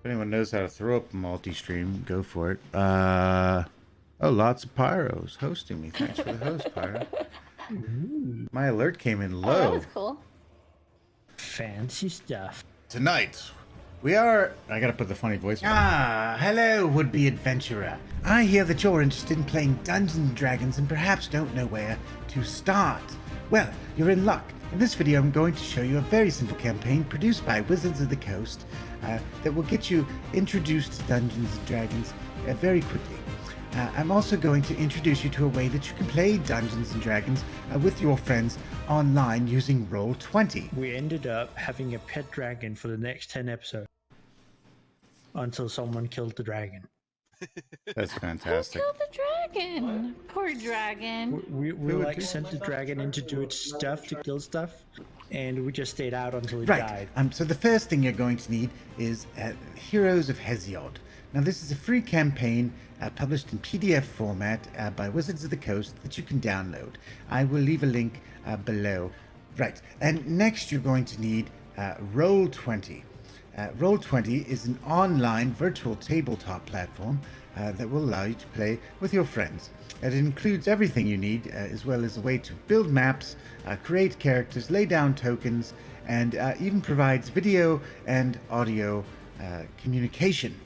If anyone knows how to throw up a multi-stream, go for it. Oh, lots of pyros hosting me. Thanks for the host, Pyro. My alert came in low. Oh, that was cool. Fancy stuff. Tonight, we are... I gotta put the funny voice on. Hello, would-be adventurer. I hear that you're interested in playing Dungeons & Dragons and perhaps don't know where to start. Well, you're in luck. In this video, I'm going to show you a very simple campaign produced by Wizards of the Coast that will get you introduced to Dungeons & Dragons very quickly. I'm also going to introduce you to a way that you can play Dungeons & Dragons with your friends online using Roll20. We ended up having a pet dragon for the next 10 episodes until someone killed the dragon. That's Who fantastic. killed the dragon? Poor dragon. We would like do sent the dragon in to do its stuff, to kill stuff, and we just stayed out until it Right. died. So the first thing you're going to need is Heroes of Hesiod. Now this is a free campaign published in PDF format by Wizards of the Coast that you can download. I will leave a link below. Right, and next you're going to need Roll20. Roll20 is an online virtual tabletop platform that will allow you to play with your friends. It includes everything you need, as well as a way to build maps, create characters, lay down tokens, and even provides video and audio communication.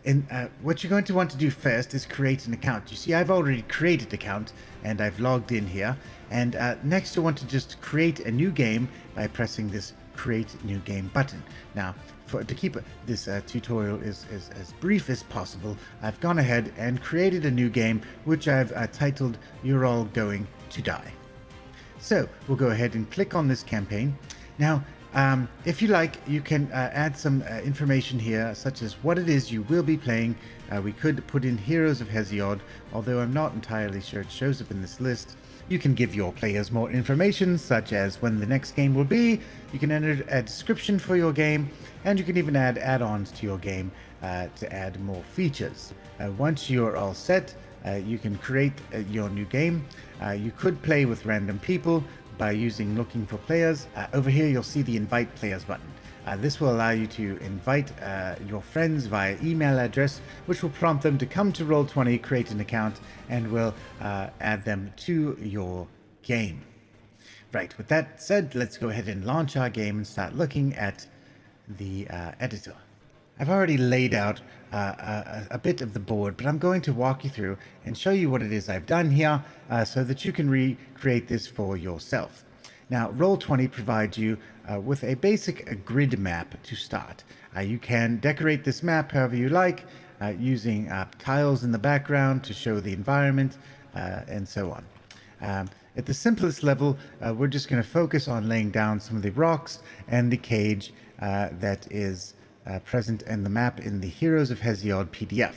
And what you're going to want to do first is create an account. You see, I've already created an account and I've logged in here. And next, you want to just create a new game by pressing this Create New Game button. Now, to keep this tutorial as brief as possible, I've gone ahead and created a new game, which I've titled You're All Going to Die. So we'll go ahead and click on this campaign. Now, if you like, you can add some information here, such as what it is you will be playing. We could put in Heroes of Hesiod, although I'm not entirely sure it shows up in this list. You can give your players more information, such as when the next game will be. You can enter a description for your game, and you can even add add-ons to your game to add more features. Once you're all set, you can create your new game. You could play with random people by looking for players. Over here you'll see the invite players button. This will allow you to invite your friends via email address, which will prompt them to come to Roll20, create an account, and will add them to your game. Right, with that said, let's go ahead and launch our game and start looking at the editor. I've already laid out a bit of the board, but I'm going to walk you through and show you what it is I've done here so that you can recreate this for yourself. Now, Roll20 provides you with a basic grid map to start. You can decorate this map however you like, using tiles in the background to show the environment, and so on. At the simplest level, we're just going to focus on laying down some of the rocks and the cage that is present in the map in the Heroes of Hesiod PDF.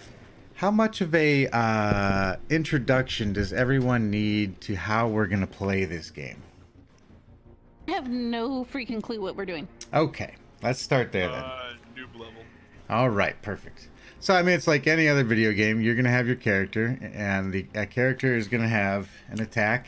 How much of a introduction does everyone need to how we're going to play this game? I have no freaking clue what we're doing. Okay, let's start there then. Noob level. All right, perfect. So, I mean, it's like any other video game. You're going to have your character, and the character is going to have an attack.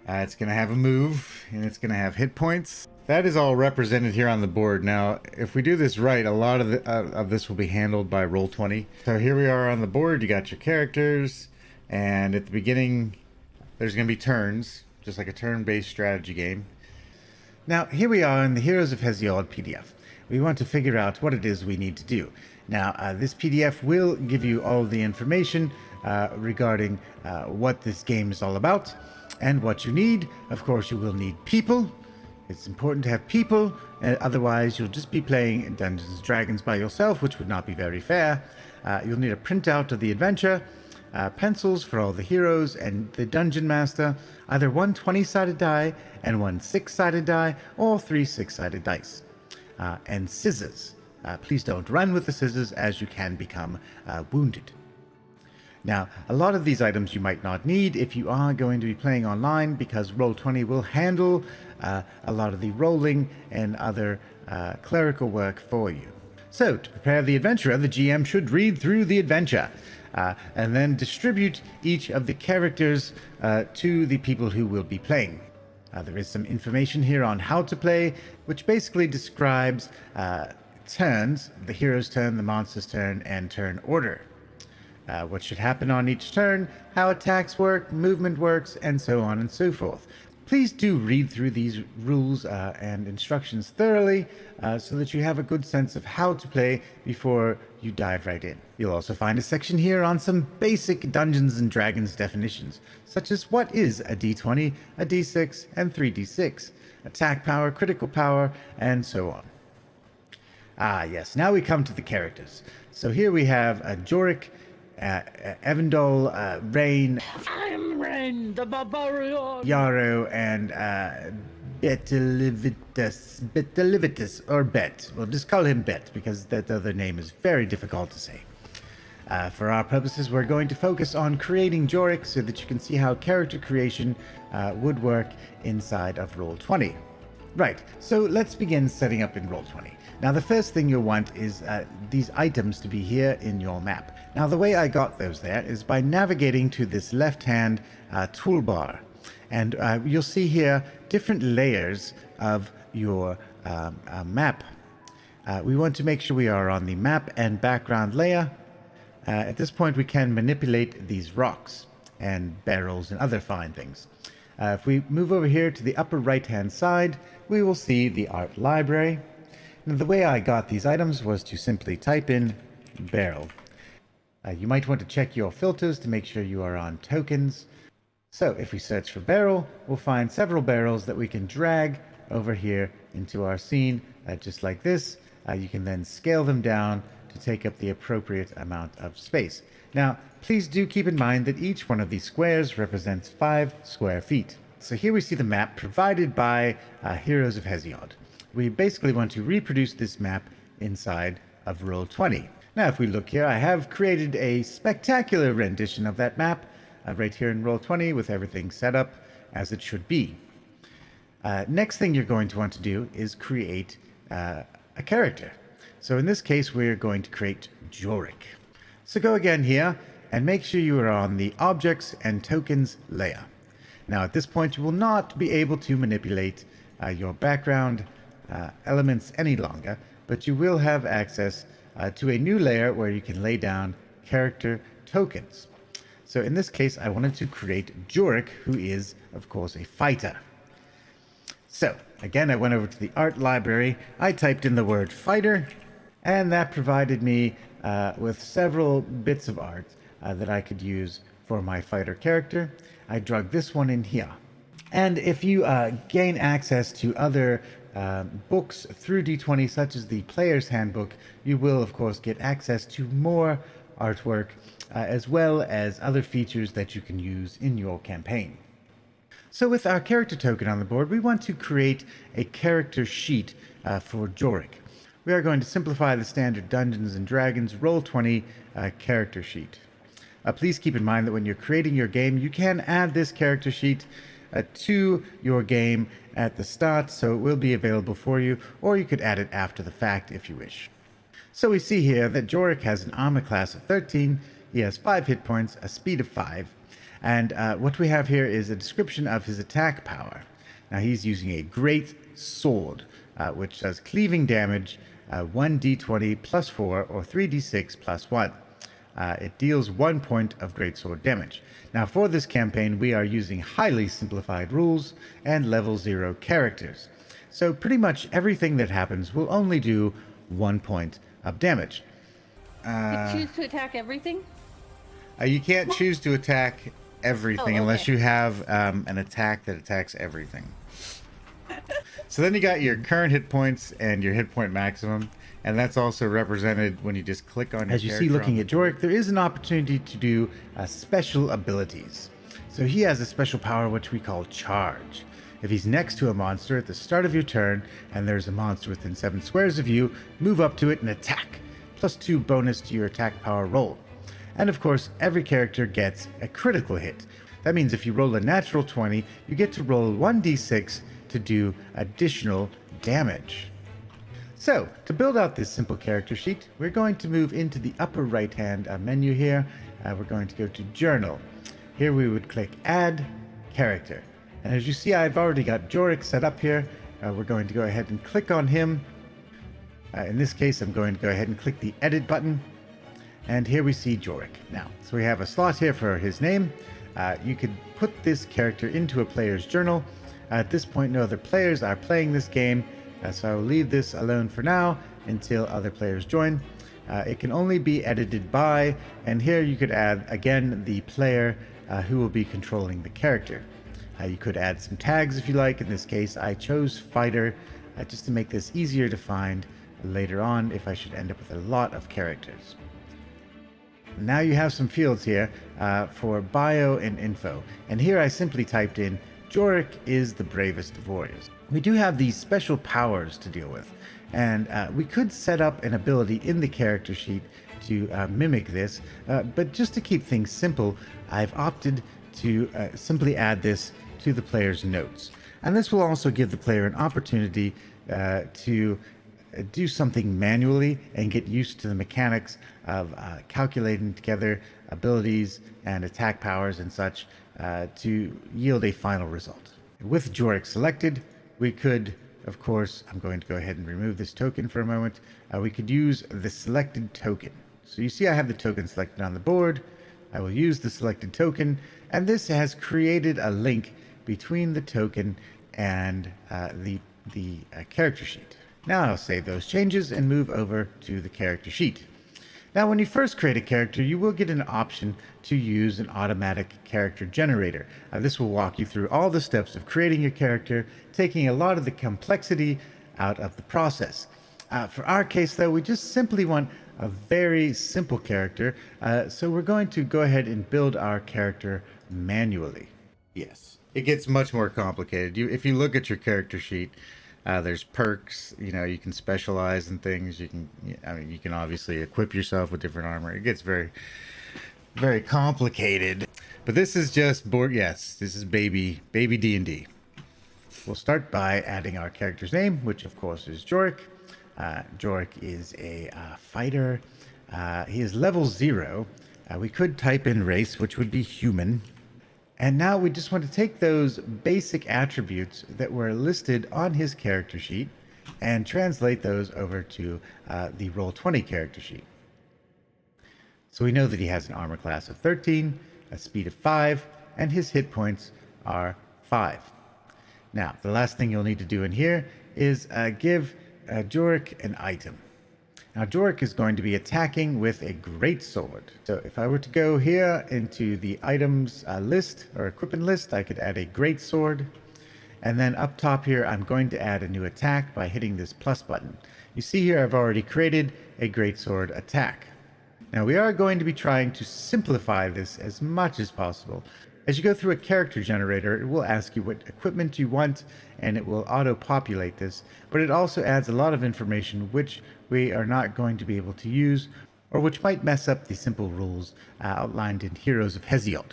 It's going to have a move, and it's going to have hit points. That is all represented here on the board. Now, if we do this right, a lot of this will be handled by Roll20. So here we are on the board. You got your characters, and at the beginning, there's going to be turns, just like a turn-based strategy game. Now, here we are in the Heroes of Hesiod PDF. We want to figure out what it is we need to do. Now, this PDF will give you all the information regarding what this game is all about and what you need. Of course, you will need people. It's important to have people, otherwise you'll just be playing Dungeons & Dragons by yourself, which would not be very fair. You'll need a printout of the adventure, pencils for all the heroes and the Dungeon Master, either one 20-sided die and one 6-sided die, or 3 6-sided dice. And scissors. Please don't run with the scissors, as you can become wounded. Now, a lot of these items you might not need if you are going to be playing online, because Roll20 will handle a lot of the rolling and other clerical work for you. So, to prepare the adventurer, the GM should read through the adventure and then distribute each of the characters to the people who will be playing. There is some information here on how to play, which basically describes turns: the hero's turn, the monster's turn, and turn order. What should happen on each turn, how attacks work, movement works, and so on and so forth. Please do read through these rules and instructions thoroughly so that you have a good sense of how to play before you dive right in. You'll also find a section here on some basic Dungeons and Dragons definitions, such as what is a d20, a d6, and 3d6, attack power, critical power, and so on. Ah, yes, now we come to the characters. So here we have Jorik, Evandol, Rain, I'm Ren, the barbarian. Yarrow, and Betalivitus, or Bet. We'll just call him Bet because that other name is very difficult to say. For our purposes, we're going to focus on creating Jorik so that you can see how character creation would work inside of Roll20. Right, so let's begin setting up in Roll20. Now, the first thing you'll want is these items to be here in your map. Now, the way I got those there is by navigating to this left-hand toolbar. And you'll see here different layers of your map. We want to make sure we are on the map and background layer. At this point, we can manipulate these rocks and barrels and other fine things. If we move over here to the upper right-hand side, we will see the art library. Now, the way I got these items was to simply type in barrel. You might want to check your filters to make sure you are on tokens. So if we search for barrel, we'll find several barrels that we can drag over here into our scene, just like this. You can then scale them down to take up the appropriate amount of space. Now, please do keep in mind that each one of these squares represents 5 square feet. So here we see the map provided by Heroes of Hesiod. We basically want to reproduce this map inside of Roll20. Now, if we look here, I have created a spectacular rendition of that map right here in Roll20 with everything set up as it should be. Next thing you're going to want to do is create a character. So in this case, we're going to create Jorik. So go again here and make sure you are on the Objects and Tokens layer. Now, at this point, you will not be able to manipulate your background elements any longer, but you will have access to a new layer where you can lay down character tokens. So in this case, I wanted to create Jorik, who is, of course, a fighter. So again, I went over to the art library, I typed in the word fighter, and that provided me with several bits of art that I could use for my fighter character. I drug this one in here. And if you gain access to other books through D20, such as the Player's Handbook, you will, of course, get access to more artwork, as well as other features that you can use in your campaign. So with our character token on the board, we want to create a character sheet for Jorik. We are going to simplify the standard Dungeons & Dragons Roll20 character sheet. Please keep in mind that when you're creating your game, you can add this character sheet to your game at the start, so it will be available for you, or you could add it after the fact if you wish. So we see here that Jorik has an armor class of 13, he has 5 hit points, a speed of 5, and what we have here is a description of his attack power. Now he's using a great sword, which does cleaving damage, 1d20 plus 4 or 3d6 plus 1. It deals 1 point of greatsword damage. Now for this campaign, we are using highly simplified rules and level 0 characters. So pretty much everything that happens will only do 1 point of damage. You choose to attack everything? You can't choose to attack everything unless okay. you have an attack that attacks everything. So then you got your current hit points and your hit point maximum, and that's also represented when you just click on your As you see, looking at Jorik, there is an opportunity to do special abilities. So he has a special power which we call Charge. If he's next to a monster at the start of your turn, and there's a monster within 7 squares of you, move up to it and attack, plus 2 bonus to your attack power roll. And of course, every character gets a critical hit. That means if you roll a natural 20, you get to roll 1d6 to do additional damage. So, to build out this simple character sheet, we're going to move into the upper right-hand menu here. We're going to go to Journal. Here we would click Add Character. And as you see, I've already got Jorik set up here. We're going to go ahead and click on him. In this case, I'm going to go ahead and click the edit button. And here we see Jorik. Now, so we have a slot here for his name. You could put this character into a player's journal. At this point, no other players are playing this game, so I will leave this alone for now until other players join. It can only be edited by, and here you could add, again, the player who will be controlling the character. You could add some tags if you like. In this case, I chose fighter just to make this easier to find later on if I should end up with a lot of characters. Now you have some fields here for bio and info, and here I simply typed in Jorik is the bravest of warriors. We do have these special powers to deal with, and we could set up an ability in the character sheet to mimic this, but just to keep things simple, I've opted to simply add this to the player's notes. And this will also give the player an opportunity to do something manually and get used to the mechanics of calculating together abilities and attack powers and such to yield a final result. With Jorik selected, we could, of course, I'm going to go ahead and remove this token for a moment. We could use the selected token. So you see I have the token selected on the board. I will use the selected token, and this has created a link between the token and the character sheet. Now I'll save those changes and move over to the character sheet. Now, when you first create a character, you will get an option to use an automatic character generator. This will walk you through all the steps of creating your character, taking a lot of the complexity out of the process. For our case, though, we just simply want a very simple character, so we're going to go ahead and build our character manually. Yes, it gets much more complicated. If you look at your character sheet, there's perks, you can specialize in things. You can obviously equip yourself with different armor. It gets very, very complicated. But this is just this is baby D&D. We'll start by adding our character's name, which of course is Jorik. Jorik is a fighter. He is level 0. We could type in race, which would be human. And now we just want to take those basic attributes that were listed on his character sheet and translate those over to the Roll20 character sheet. So we know that he has an armor class of 13, a speed of 5, and his hit points are 5. Now, the last thing you'll need to do in here is give Jorik an item. Now, Jorik is going to be attacking with a great sword. So if I were to go here into the items list or equipment list, I could add a great sword. And then up top here, I'm going to add a new attack by hitting this plus button. You see here, I've already created a great sword attack. Now, we are going to be trying to simplify this as much as possible. As you go through a character generator, it will ask you what equipment you want, and it will auto-populate this, but it also adds a lot of information which we are not going to be able to use, or which might mess up the simple rules outlined in Heroes of Hesiod.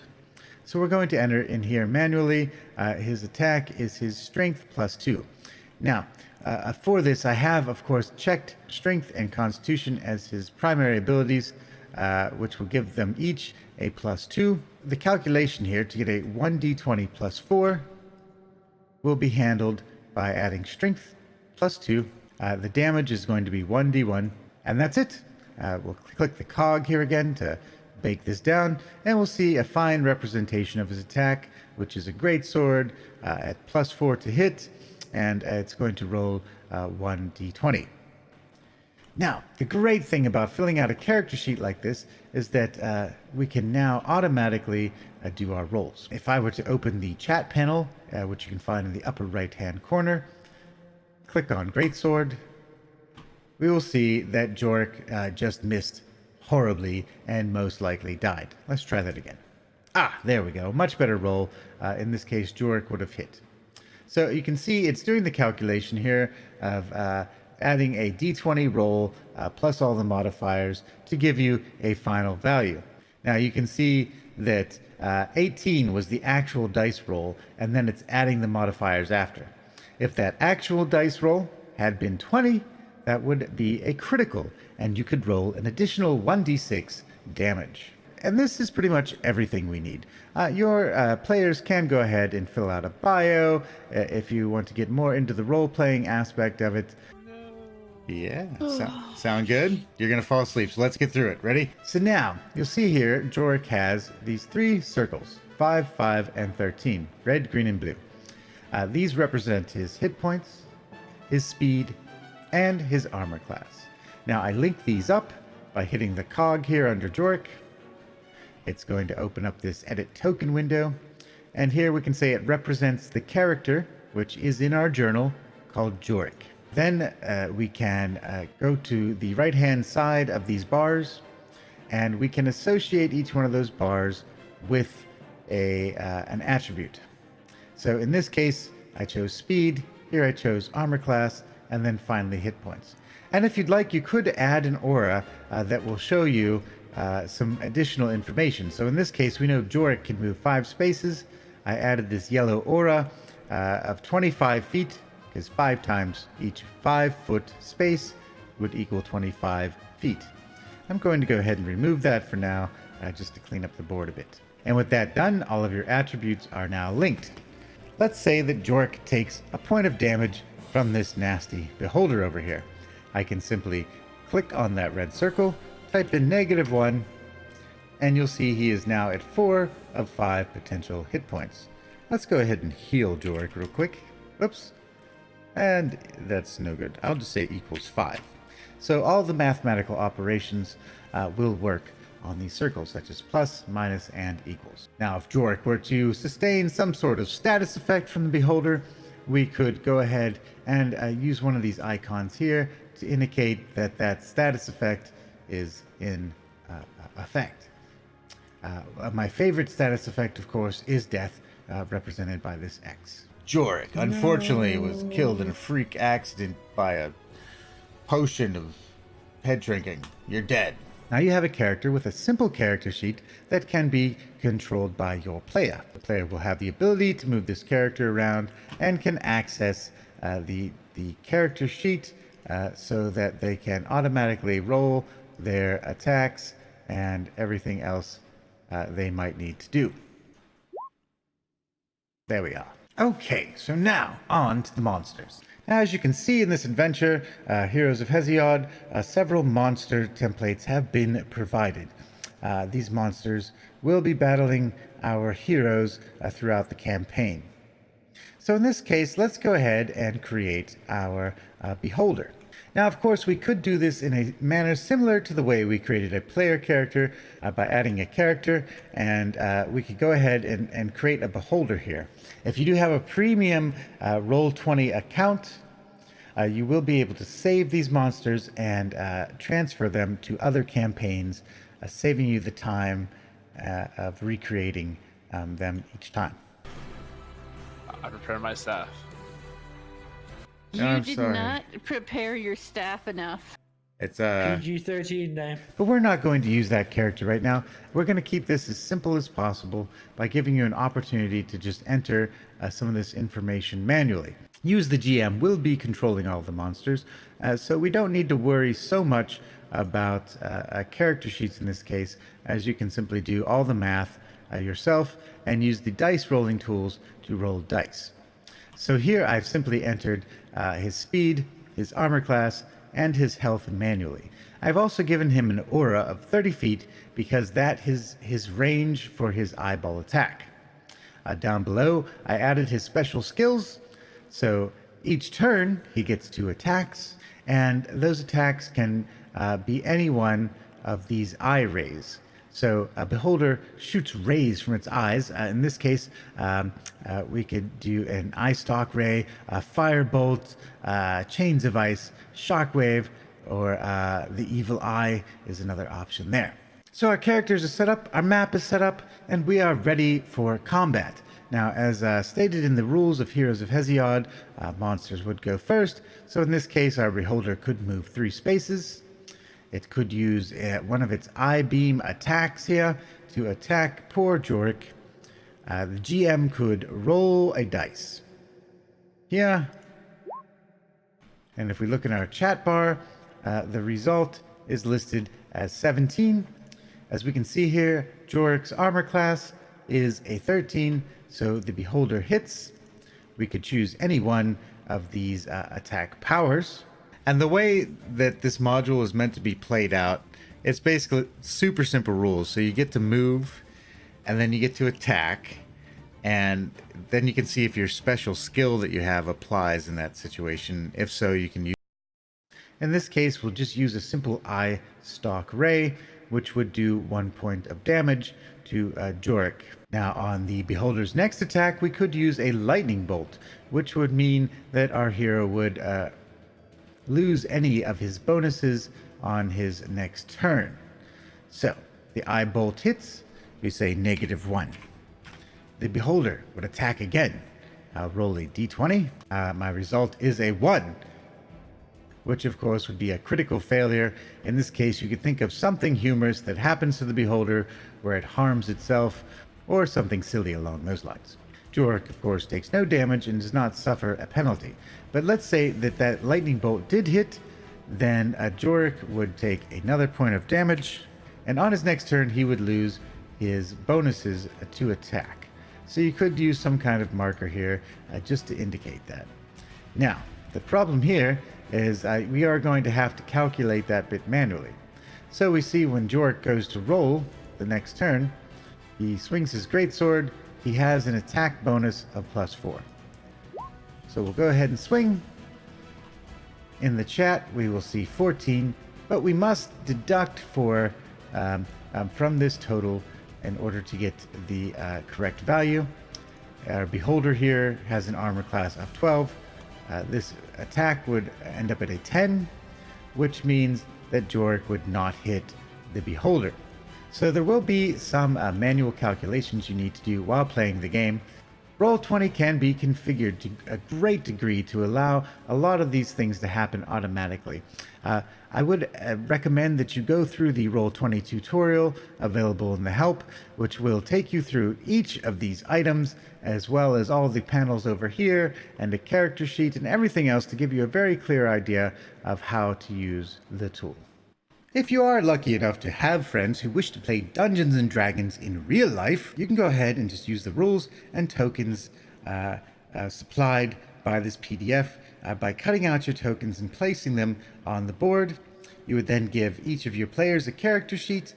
So we're going to enter in here manually. His attack is his strength +2. Now, for this, I have, of course, checked strength and constitution as his primary abilities, which will give them each a +2. The calculation here to get a 1d20 +4 will be handled by adding strength +2. The damage is going to be 1d1, and that's it. We'll click the cog here again to bake this down, and we'll see a fine representation of his attack, which is a great sword at +4 to hit, and it's going to roll 1d20. Now, the great thing about filling out a character sheet like this is that we can now automatically do our rolls. If I were to open the chat panel, which you can find in the upper right-hand corner, click on Greatsword, we will see that Jorik just missed horribly and most likely died. Let's try that again. There we go. Much better roll. In this case, Jorik would have hit. So you can see it's doing the calculation here of adding a d20 roll plus all the modifiers to give you a final value. Now you can see that 18 was the actual dice roll, and then it's adding the modifiers after. If that actual dice roll had been 20, that would be a critical, and you could roll an additional 1d6 damage. And this is pretty much everything we need. Your players can go ahead and fill out a bio if you want to get more into the role-playing aspect of it. Yeah, sound good? You're gonna fall asleep, so let's get through it. Ready? So now, you'll see here, Jorik has these 3 circles, 5, 5, and 13, red, green, and blue. These represent his hit points, his speed, and his armor class. Now, I link these up by hitting the cog here under Jorik. It's going to open up this edit token window, and here we can say it represents the character, which is in our journal, called Jorik. Then we can go to the right-hand side of these bars, and we can associate each one of those bars with an attribute. So in this case, I chose speed, here I chose armor class, and then finally hit points. And if you'd like, you could add an aura that will show you some additional information. So in this case, we know Jorik can move 5 spaces. I added this yellow aura of 25 feet, because 5 times each 5-foot space would equal 25 feet. I'm going to go ahead and remove that for now, just to clean up the board a bit. And with that done, all of your attributes are now linked. Let's say that Jorik takes a point of damage from this nasty beholder over here. I can simply click on that red circle, type in -1, and you'll see he is now at 4 of 5 potential hit points. Let's go ahead and heal Jorik real quick. Whoops. And that's no good. I'll just say equals 5. So all the mathematical operations will work on these circles, such as plus, minus, and equals. Now, if Jorik were to sustain some sort of status effect from the beholder, we could go ahead and use one of these icons here to indicate that that status effect is in effect. My favorite status effect, of course, is death, represented by this X. Jorik, unfortunately, was killed in a freak accident by a potion of head drinking. You're dead. Now you have a character with a simple character sheet that can be controlled by your player. The player will have the ability to move this character around and can access the character sheet so that they can automatically roll their attacks and everything else they might need to do. There we are. Okay, so now on to the monsters. Now, as you can see in this adventure, Heroes of Hesiod, several monster templates have been provided. These monsters will be battling our heroes throughout the campaign. So in this case, let's go ahead and create our beholder. Now, of course, we could do this in a manner similar to the way we created a player character by adding a character, and we could go ahead and create a beholder here. If you do have a premium Roll20 account, you will be able to save these monsters and transfer them to other campaigns, saving you the time of recreating them each time. I prepared my staff. You did sorry. not prepare your staff enough. It's PG-13 name. But we're not going to use that character right now. We're going to keep this as simple as possible by giving you an opportunity to just enter some of this information manually. Use the GM will be controlling all the monsters, so we don't need to worry so much about character sheets in this case, as you can simply do all the math yourself and use the dice rolling tools to roll dice. So here I've simply entered his speed, his armor class, and his health manually. I've also given him an aura of 30 feet because that is his range for his eyeball attack. Down below, I added his special skills. So each turn, he gets 2 attacks, and those attacks can be any one of these eye rays. So a beholder shoots rays from its eyes. In this case, we could do an eye stalk ray, a firebolt, chains of ice, shockwave, or the evil eye is another option there. So our characters are set up, our map is set up, and we are ready for combat. Now, as stated in the rules of Heroes of Hesiod, monsters would go first. So in this case, our beholder could move 3 spaces. It could use one of its eye beam attacks here to attack poor Jorik. The GM could roll a dice here. And if we look in our chat bar, the result is listed as 17. As we can see here, Jorik's armor class is a 13, so the beholder hits. We could choose any one of these attack powers. And the way that this module is meant to be played out, it's basically super simple rules. So you get to move, and then you get to attack, and then you can see if your special skill that you have applies in that situation. If so, you can use. In this case, we'll just use a simple eye stalk ray, which would do 1 point of damage to Jorik. Now, on the Beholder's next attack, we could use a lightning bolt, which would mean that our hero would lose any of his bonuses on his next turn. So, the eye bolt hits, we say -1. The Beholder would attack again. I'll roll a d20. My result is a 1, which of course would be a critical failure. In this case, you could think of something humorous that happens to the Beholder where it harms itself, or something silly along those lines. Jorik, of course, takes no damage and does not suffer a penalty. But let's say that lightning bolt did hit, then Jorik would take another point of damage, and on his next turn he would lose his bonuses to attack. So you could use some kind of marker here just to indicate that. Now, the problem here is we are going to have to calculate that bit manually. So we see when Jorik goes to roll the next turn, he swings his greatsword. He has an attack bonus of +4. So we'll go ahead and swing. In the chat, we will see 14, but we must deduct 4 from this total in order to get the correct value. Our Beholder here has an armor class of 12. This attack would end up at a 10, which means that Jorik would not hit the Beholder. So there will be some manual calculations you need to do while playing the game. Roll20 can be configured to a great degree to allow a lot of these things to happen automatically. I would recommend that you go through the Roll20 tutorial available in the help, which will take you through each of these items, as well as all the panels over here, and a character sheet, and everything else to give you a very clear idea of how to use the tool. If you are lucky enough to have friends who wish to play Dungeons and Dragons in real life, you can go ahead and just use the rules and tokens supplied by this PDF. By cutting out your tokens and placing them on the board, you would then give each of your players a character sheet,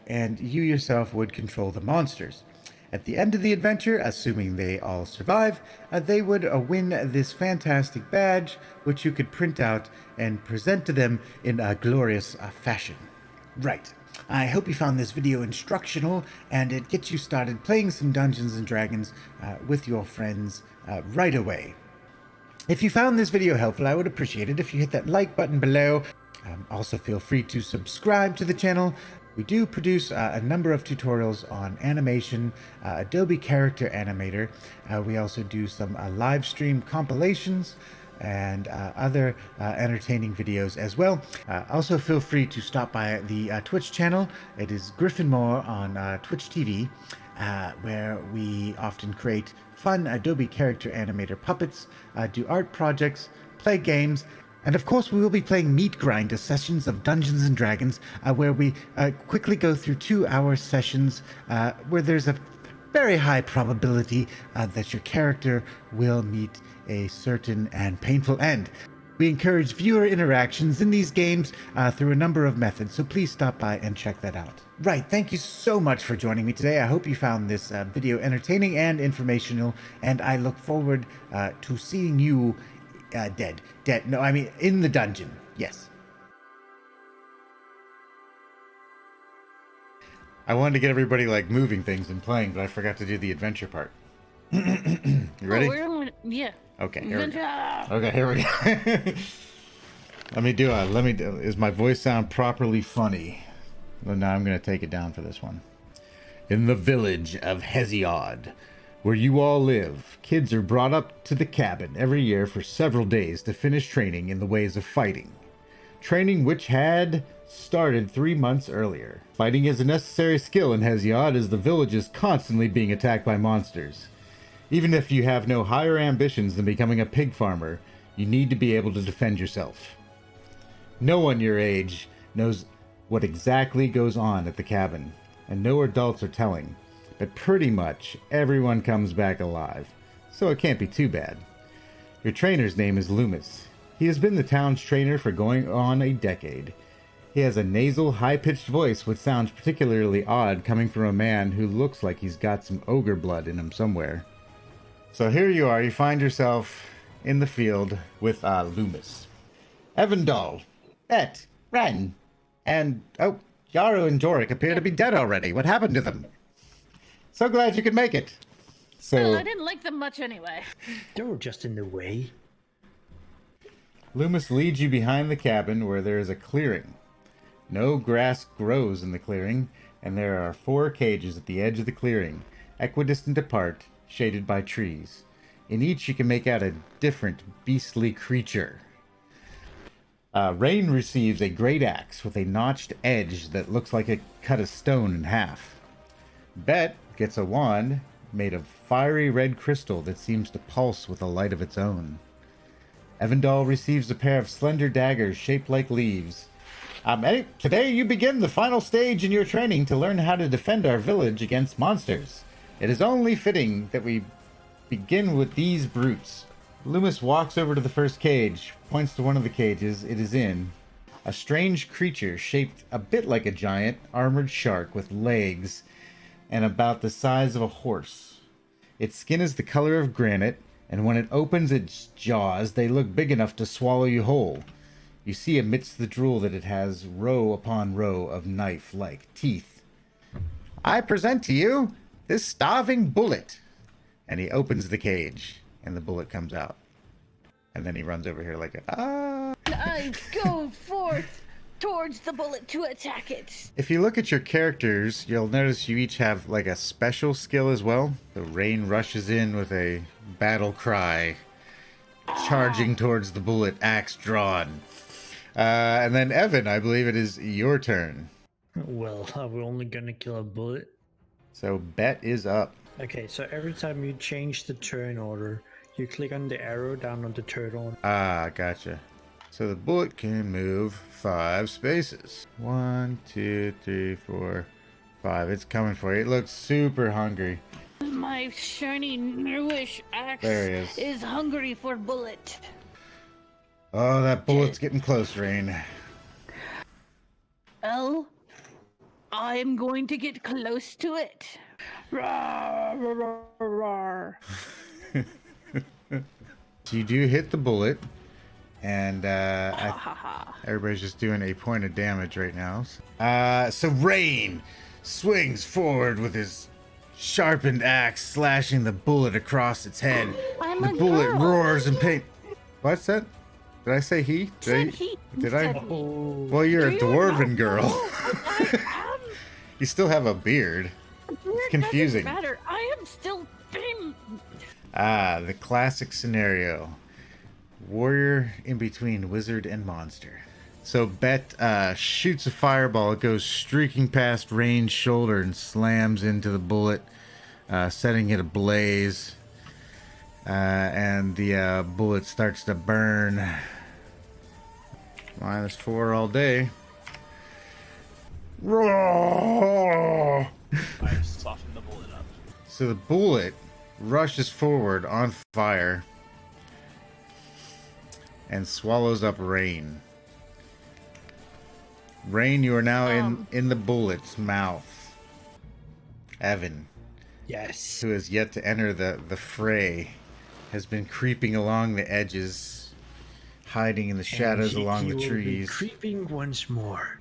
and you yourself would control the monsters. At the end of the adventure, assuming they all survive, they would win this fantastic badge, which you could print out and present to them in a glorious fashion. Right. I hope you found this video instructional and it gets you started playing some Dungeons and Dragons with your friends right away. If you found this video helpful, I would appreciate it if you hit that like button below. Also feel free to subscribe to the channel. We do produce a number of tutorials on animation, Adobe Character Animator. We also do some live stream compilations and other entertaining videos as well. Also feel free to stop by the Twitch channel. It is Griffin Moore on Twitch TV, where we often create fun Adobe Character Animator puppets, do art projects, play games, and of course we will be playing Meat Grinder sessions of Dungeons and Dragons, where we quickly go through 2-hour sessions where there's a very high probability that your character will meet a certain and painful end. We encourage viewer interactions in these games through a number of methods, so please stop by and check that out. Right, thank you so much for joining me today. I hope you found this video entertaining and informational, and I look forward to seeing you in the dungeon. Yes. I wanted to get everybody like moving things and playing, but I forgot to do the adventure part. You ready? Yeah. Okay, here we go. Okay, here we go. Is my voice sound properly funny? Well, now I'm going to take it down for this one. In the village of Hesiod, where you all live, kids are brought up to the cabin every year for several days to finish training in the ways of fighting. Training which had started 3 months earlier. Fighting is a necessary skill in Hesiod, as the village is constantly being attacked by monsters. Even if you have no higher ambitions than becoming a pig farmer, you need to be able to defend yourself. No one your age knows what exactly goes on at the cabin, and no adults are telling, but pretty much everyone comes back alive, so it can't be too bad. Your trainer's name is Loomis. He has been the town's trainer for going on a decade. He has a nasal, high-pitched voice which sounds particularly odd coming from a man who looks like he's got some ogre blood in him somewhere. So here you are, you find yourself in the field with Loomis. Evandal, Bet, Ren, and, Yaru and Doric appear to be dead already. What happened to them? So glad you could make it. Well, So, I didn't like them much anyway. They were just in the way. Loomis leads you behind the cabin where there is a clearing. No grass grows in the clearing, and there are 4 cages at the edge of the clearing, equidistant apart, shaded by trees. In each you can make out a different beastly creature. Rain receives a great axe with a notched edge that looks like it cut a stone in half. Bet gets a wand made of fiery red crystal that seems to pulse with a light of its own. Evandal receives a pair of slender daggers shaped like leaves. Today you begin the final stage in your training to learn how to defend our village against monsters. It is only fitting that we begin with these brutes. Loomis walks over to the first cage, points to one of the cages it is in. A strange creature shaped a bit like a giant, armored shark with legs and about the size of a horse. Its skin is the color of granite, and when it opens its jaws, they look big enough to swallow you whole. You see amidst the drool that it has row upon row of knife-like teeth. I present to you this starving bullet. And he opens the cage, and the bullet comes out. And then he runs over here like, I go forth towards the bullet to attack it. If you look at your characters, you'll notice you each have like a special skill as well. The Rain rushes in with a battle cry, charging towards the bullet, axe drawn. And then Evan, I believe it is your turn. Well, are we only gonna kill a bullet? So Bet is up. Okay, so every time you change the turn order, you click on the arrow down on the turn order. Gotcha. So the bullet can move 5 spaces. 1, 2, 3, 4, 5. It's coming for you. It looks super hungry. My shiny newish axe There he is hungry for bullet. Oh, that bullet's getting close, Rain. Well, I'm going to get close to it. Roar, roar, roar, roar. So you do hit the bullet, and Ha ha ha. everybody's just doing a point of damage right now. So Rain swings forward with his sharpened axe, slashing the bullet across its head. I'm The a bullet girl. roars in pain. What's that? Did I say he? Said he Did I? said me. Oh, Well, you're a Do you dwarven know? girl. I am. You still have a beard. It's confusing. Matter. I am still thin. The classic scenario. Warrior in between wizard and monster. So Bet shoots a fireball. It goes streaking past Rain's shoulder and slams into the bullet, setting it ablaze. And the bullet starts to burn. -4 all day. Roar! I softened the bullet up. So the bullet rushes forward on fire and swallows up Rain. Rain, you are now in the bullet's mouth. Evan, yes. who has yet to enter the fray, has been creeping along the edges, hiding in the shadows And along he the will be trees. creeping once more.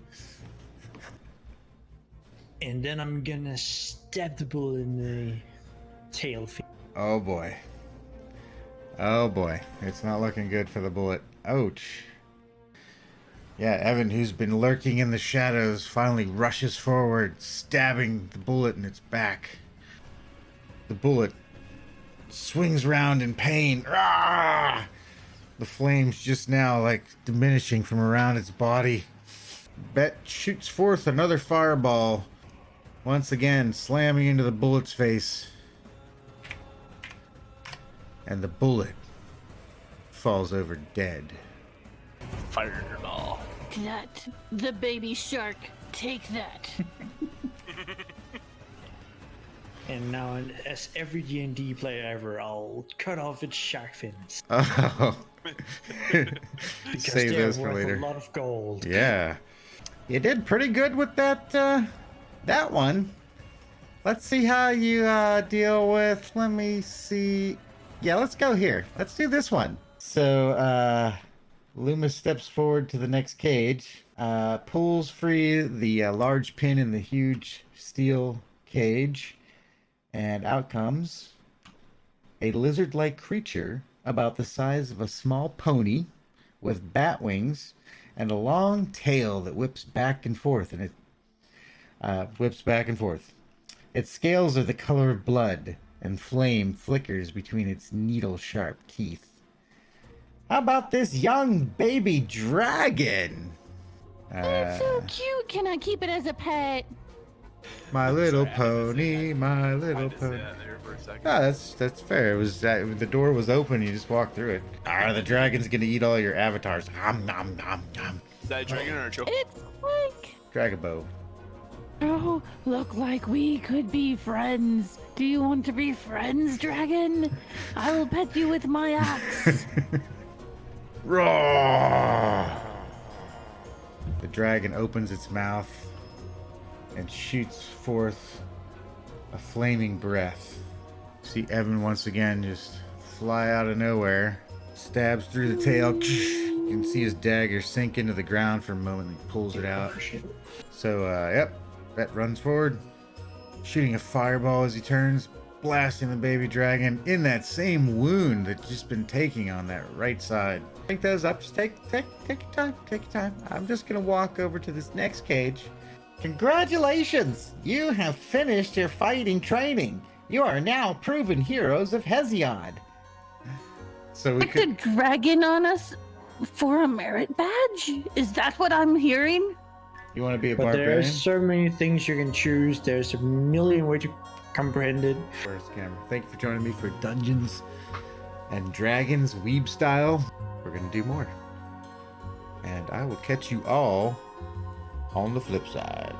And then I'm gonna stab the bullet in the tail fin. Oh boy. Oh boy. It's not looking good for the bullet. Ouch. Yeah, Evan, who's been lurking in the shadows, finally rushes forward, stabbing the bullet in its back. The bullet swings round in pain. Ah! The flames just now, like, diminishing from around its body. Bet shoots forth another fireball, once again slamming into the bullet's face. And the bullet falls over dead. Fireball. That the baby shark. Take that. And now, as every D&D player ever, I'll cut off its shark fins. Oh, Because Save they're those for worth later. a lot of gold. Yeah. You did pretty good with that that one. Let's see how you deal with, let me see. Yeah, let's go here. Let's do this one. So Loomis steps forward to the next cage, pulls free the large pin in the huge steel cage, and out comes a lizard-like creature about the size of a small pony with bat wings and a long tail that whips back and forth, and it whips back and forth. Its scales are the color of blood, and flame flickers between its needle-sharp teeth. How about this young baby dragon? It's so cute. Can I keep it as a pet? My little Sorry, I didn't pony, my little I just pony. that there for a second. Ah, that's fair. It was the door was open. You just walked through it. The dragon's gonna eat all your avatars. Nom nom nom nom. Is that a dragon or a choke? It's like, Dragonbow. oh, look like we could be friends. Do you want to be friends, dragon? I will pet you with my axe. Roar! The dragon opens its mouth and shoots forth a flaming breath. See Evan once again just fly out of nowhere, stabs through the tail. You can see his dagger sink into the ground for a moment and he pulls it out. So, yep, that runs forward, shooting a fireball as he turns, blasting the baby dragon in that same wound that's just been taking on that right side. Pick those up. Just take your time. Take your time. I'm just gonna walk over to this next cage. Congratulations! You have finished your fighting training. You are now proven heroes of Hesiod. So we Like the could. dragon on us for a merit badge? Is that what I'm hearing? You want to be a But there are barbarian? so many things you can choose. There's a million ways to comprehend it. First camera. Thank you for joining me for Dungeons and Dragons Weeb style. We're gonna do more, and I will catch you all on the flip side.